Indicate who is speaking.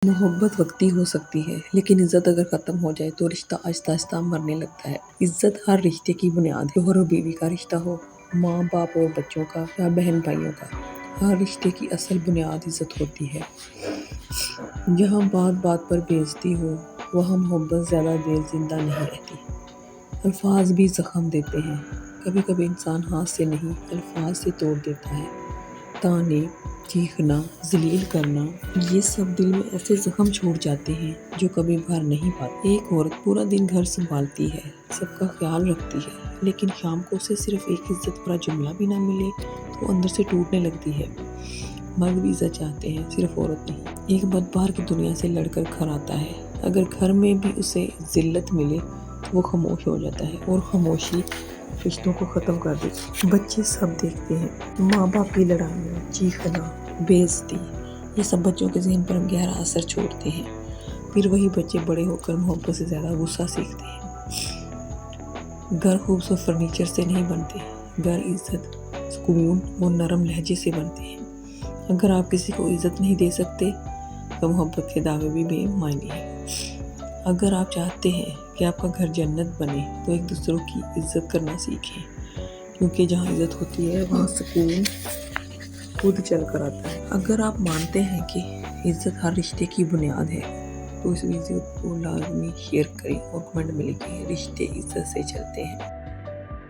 Speaker 1: محبت وقتی ہو سکتی ہے، لیکن عزت اگر ختم ہو جائے تو رشتہ آہستہ آہستہ مرنے لگتا ہے۔ عزت ہر رشتے کی بنیاد ہے۔ شوہر اور بیوی کا رشتہ ہو، ماں باپ اور بچوں کا، یا بہن بھائیوں کا، ہر رشتے کی اصل بنیاد عزت ہوتی ہے۔ جہاں بات بات پر بے عزتی ہو، وہاں محبت زیادہ دیر زندہ نہیں رہتی۔ الفاظ بھی زخم دیتے ہیں۔ کبھی کبھی انسان ہاتھ سے نہیں، الفاظ سے توڑ دیتا ہے۔ طعنے، چیخنا، ذلیل کرنا، یہ سب دل میں ایسے زخم چھوڑ جاتے ہیں جو کبھی بھر نہیں پاتے۔ ایک عورت پورا دن گھر سنبھالتی ہے، سب کا خیال رکھتی ہے، لیکن شام کو اسے صرف ایک عزت بھرا جملہ بھی نہ ملے تو اندر سے ٹوٹنے لگتی ہے۔ مرد بھی عزت چاہتے ہیں، صرف عورت نہیں۔ ایک مرد باہر کی دنیا سے لڑ کر گھر آتا ہے، اگر گھر میں بھی اسے ذلت ملے تو وہ خاموش ہو جاتا ہے، اور خاموشی رشتوں کو ختم کر دیتی ہے۔ بچے سب دیکھتے ہیں، ماں باپ کی لڑائیاں، چیخنا، بے عزتی، یہ سب بچوں کے ذہن پر گہرا اثر چھوڑتے ہیں۔ پھر وہی بچے بڑے ہو کر محبت سے زیادہ غصہ سیکھتے ہیں۔ گھر خوبصورت فرنیچر سے نہیں بنتے، گھر عزت، سکون اور نرم لہجے سے بنتے ہیں۔ اگر آپ کسی کو عزت نہیں دے سکتے تو محبت کے دعوے بھی بے معنی ہیں۔ اگر آپ چاہتے ہیں کہ آپ کا گھر جنت بنے تو ایک دوسروں کی عزت کرنا سیکھیں، کیونکہ جہاں عزت ہوتی ہے وہاں سکون خود چل کر آتا ہے۔ اگر آپ مانتے ہیں کہ عزت ہر رشتے کی بنیاد ہے تو اس ویڈیو کو لازمی شیئر کریں اور کمنٹ میں لکھیں، رشتے عزت سے چلتے ہیں۔